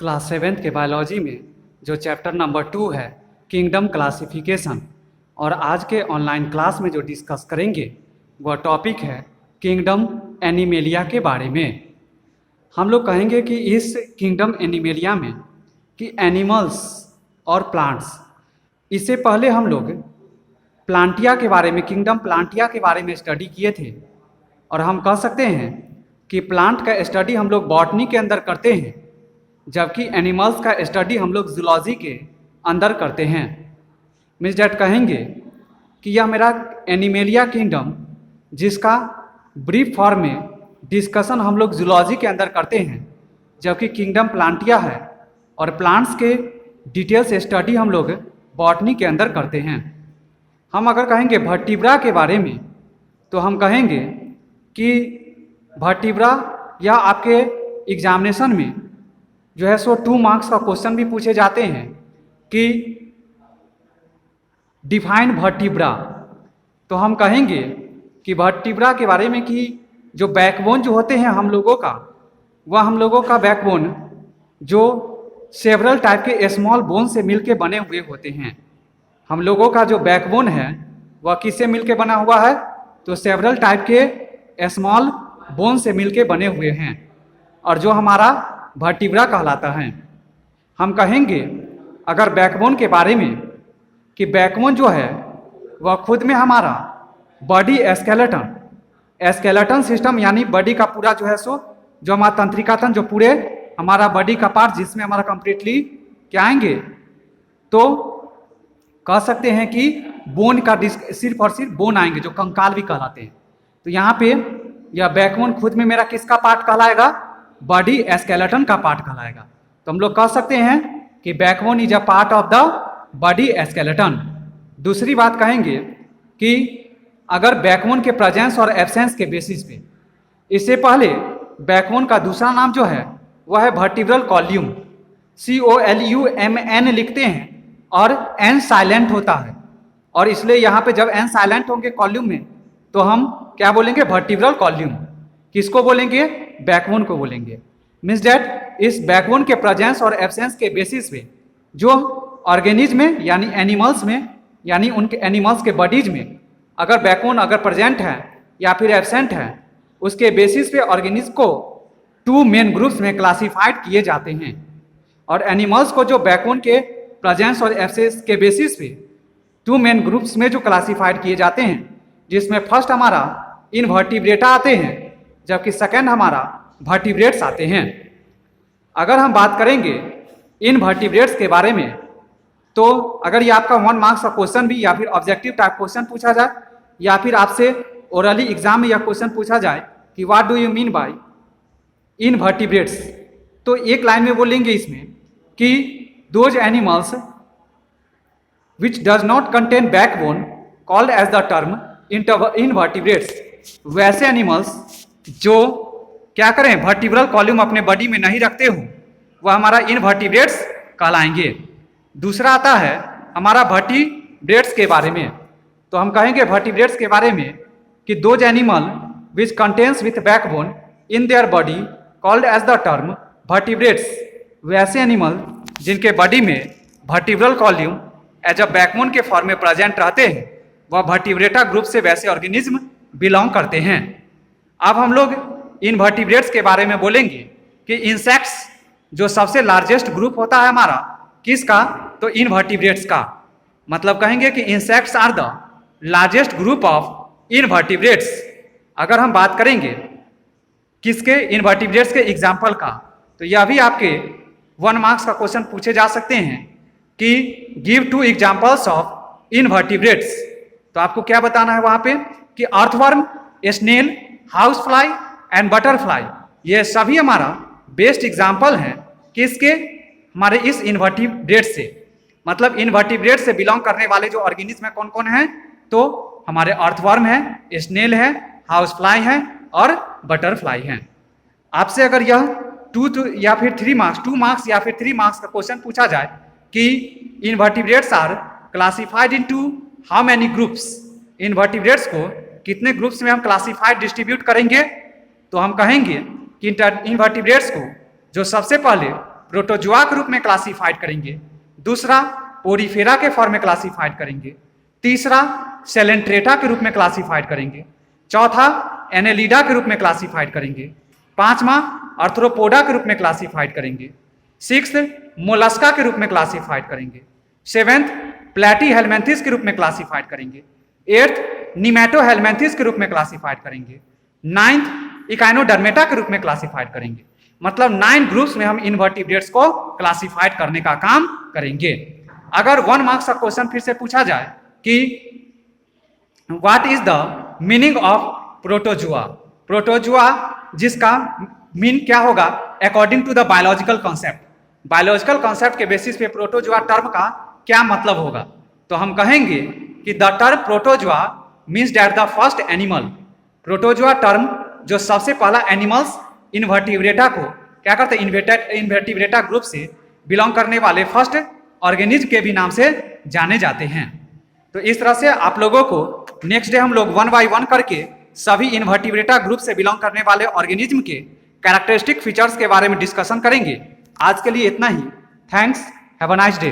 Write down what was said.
Class 7th के biology में जो चैप्टर नंबर 2 है किंगडम क्लासिफिकेशन, और आज के ऑनलाइन क्लास में जो डिस्कस करेंगे वह टॉपिक है किंगडम एनिमेलिया के बारे में। हम लोग कहेंगे कि इस किंगडम एनिमेलिया में कि एनिमल्स और प्लांट्स, इससे पहले हम लोग प्लांटिया के बारे में, किंगडम प्लांटिया के बारे में स्टडी किए थे। और हम कह सकते हैं कि प्लांट का स्टडी हम लोग बॉटनी के अंदर करते हैं, जबकि एनिमल्स का स्टडी हम लोग जूलॉजी के अंदर करते हैं। मिस डैट कहेंगे कि यह मेरा एनिमेलिया किंगडम, जिसका ब्रीफ फॉर्म में डिस्कशन हम लोग जूलॉजी के अंदर करते हैं, जबकि किंगडम प्लांटिया है और प्लांट्स के डिटेल्स स्टडी हम लोग बॉटनी के अंदर करते हैं। हम अगर कहेंगे वर्टिब्रा के बारे में तो हम कहेंगे कि वर्टिब्रा या आपके एग्जामिनेशन में जो है सो 2 मार्क्स का क्वेश्चन भी पूछे जाते हैं कि डिफाइन वर्टिब्रा। तो हम कहेंगे कि वर्टिब्रा के बारे में कि जो बैकबोन जो होते हैं हम लोगों का, वह हम लोगों का बैकबोन जो सेवरल टाइप के स्मॉल बोन से मिलके बने हुए होते हैं। हम लोगों का जो बैकबोन है वह किससे मिलके बना हुआ है? तो सेवरल टाइप के स्मॉल बोन से मिलके बने हुए हैं, और जो हमारा वर्टिब्रा कहलाता है। हम कहेंगे अगर बैकबोन के बारे में कि बैकबोन जो है वह खुद में हमारा बॉडी स्केलेटन सिस्टम, यानी बॉडी का पूरा जो है सो जो हमारा तंत्रिका तंत्र, जो पूरे हमारा बॉडी का पार्ट जिसमें हमारा कंप्लीटली क्या आएंगे, तो कह सकते हैं कि बोन का सिर्फ और सिर्फ बोन आएंगे, जो कंकाल भी कहलाते हैं। तो यहाँ पे यह बैकबोन खुद में मेरा किसका पार्ट कहलाएगा? बॉडी स्केलेटन का पार्ट कहलाएगा। तो हम लोग कह सकते हैं कि backbone is a part of the body skeleton. दूसरी बात कहेंगे कि अगर बैकबोन के प्रेजेंस और एब्सेंस के बेसिस पे, इससे पहले बैकबोन का दूसरा नाम जो है वह है वर्टिब्रल कॉल्यूम, COLUMN लिखते हैं और N साइलेंट होता है, और इसलिए यहाँ पे जब N साइलेंट होंगे कॉल्यूम में तो हम क्या बोलेंगे? Vertebral column. किसको बोलेंगे? बैकबोन को बोलेंगे। मीन्स डैट इस बैकबोन के प्रेजेंस और एब्सेंस के बेसिस पे जो ऑर्गेनिज्म में, यानी एनिमल्स में, यानी उनके एनिमल्स के बॉडीज में अगर बैकबोन अगर प्रेजेंट है या फिर एब्सेंट है, उसके बेसिस पे ऑर्गेनिज्म को 2 मेन ग्रुप्स में क्लासिफाइड किए जाते हैं। और एनिमल्स को जो बैकबोन के प्रेजेंस और एब्सेंस के बेसिस पे 2 मेन ग्रुप्स में जो क्लासिफाइड किए जाते हैं, जिसमें फर्स्ट हमारा इनवर्टिब्रेटा आते हैं, जबकि सेकंड हमारा वर्टिब्रेट्स आते हैं। अगर हम बात करेंगे इनवर्टिब्रेट्स के बारे में, तो अगर ये आपका 1 मार्क्स का क्वेश्चन भी या फिर ऑब्जेक्टिव टाइप क्वेश्चन पूछा जाए, या फिर आपसे ओरली एग्जाम में यह क्वेश्चन पूछा जाए कि what do you mean by invertebrates, तो एक लाइन में बोलेंगे इसमें कि those animals which does not contain backbone called as the term invertebrates. वैसे एनिमल्स जो क्या करें, वर्टिब्रल कॉल्यूम अपने बॉडी में नहीं रखते हो, वह हमारा इनवर्टिब्रेट्स कहलाएंगे। दूसरा आता है हमारा वर्टिब्रेट्स के बारे में। तो हम कहेंगे वर्टिब्रेट्स के बारे में कि those animal which contains with backbone in their body called as the term vertebrates. वैसे एनिमल जिनके बॉडी में vertebral column as a backbone के फॉर्म में प्रेजेंट रहते हैं, वह वर्टिब्रेटा ग्रुप से वैसे ऑर्गेनिज्म बिलोंग करते हैं। अब हम लोग इनवर्टिब्रेट्स के बारे में बोलेंगे कि इंसेक्ट्स जो सबसे लार्जेस्ट ग्रुप होता है हमारा, किसका? तो इनवर्टिब्रेट्स का। मतलब कहेंगे कि insects are the largest group of invertebrates. अगर हम बात करेंगे किसके? इनवर्टिब्रेट्स के एग्जाम्पल का, तो यह भी आपके 1 मार्क्स का क्वेश्चन पूछे जा सकते हैं कि गिव 2 एग्जाम्पल्स ऑफ इनवर्टिब्रेट्स। तो आपको क्या बताना है वहां पे कि earthworm, snail, house fly and butterfly, ये सभी हमारा बेस्ट एग्जाम्पल हैं किसके? हमारे इस इनवर्टिब्रेट से। मतलब इनवर्टिब्रेट से बिलोंग करने वाले जो ऑर्गेनिज्म है कौन कौन है? तो हमारे अर्थवर्म है, स्नेल है, हाउस फ्लाई है और बटरफ्लाई है। आपसे अगर यह 2 या फिर 3 मार्क्स, 2 मार्क्स या फिर 3 मार्क्स का क्वेश्चन पूछा जाए कि invertebrates are classified into how many groups, invertebrates को कितने ग्रुप्स में हम क्लासिफाइड डिस्ट्रीब्यूट करेंगे, तो हम कहेंगे कि इनवर्टिब्रेट्स को जो सबसे पहले प्रोटोजुआ के रूप में क्लासिफाइड करेंगे, दूसरा पोरीफेरा के फॉर्म में क्लासिफाइड करेंगे, तीसरा सेलेंट्रेटा के रूप में क्लासिफाइड करेंगे, चौथा एनेलिडा के रूप में क्लासिफाइड करेंगे, पांचवा आर्थ्रोपोडा के रूप में क्लासिफाइड करेंगे, सिक्स्थ मोलस्का के रूप में क्लासिफाइड करेंगे, सेवेंथ प्लेटीहेलमिन्थेस के रूप में क्लासिफाइड करेंगे, एट्थ निमेटोहेलमिन्थेस के रूप में क्लासिफाइड करेंगे, नाइन्थ इकाइनोडर्मेटा के रूप में क्लासिफाइड करेंगे। मतलब 9 ग्रुप्स में हम इनवर्टिब्रेट्स को क्लासिफाइड करने का काम करेंगे। अगर 1 मार्क्स का क्वेश्चन फिर से पूछा जाए कि what is the meaning of protozoa, protozoa जिसका मीन क्या होगा according to the biological concept, biological concept के बेसिस पे प्रोटोजुआ टर्म का क्या मतलब होगा, तो हम कहेंगे कि the term protozoa means that the first animal, protozoa term जो सबसे पहला एनिमल्स इनवर्टिब्रेटा को क्या करते हैं, इनवर्टिब्रेटा ग्रुप से बिलोंग करने वाले फर्स्ट ऑर्गेनिज्म के भी नाम से जाने जाते हैं। तो इस तरह से आप लोगों को नेक्स्ट डे हम लोग 1 बाय 1 करके सभी इनवर्टिब्रेटा ग्रुप से बिलोंग करने वाले ऑर्गेनिज्म के कैरेक्टरिस्टिक फीचर्स के बारे में डिस्कशन करेंगे। आज के लिए इतना ही। Thanks, have a nice day.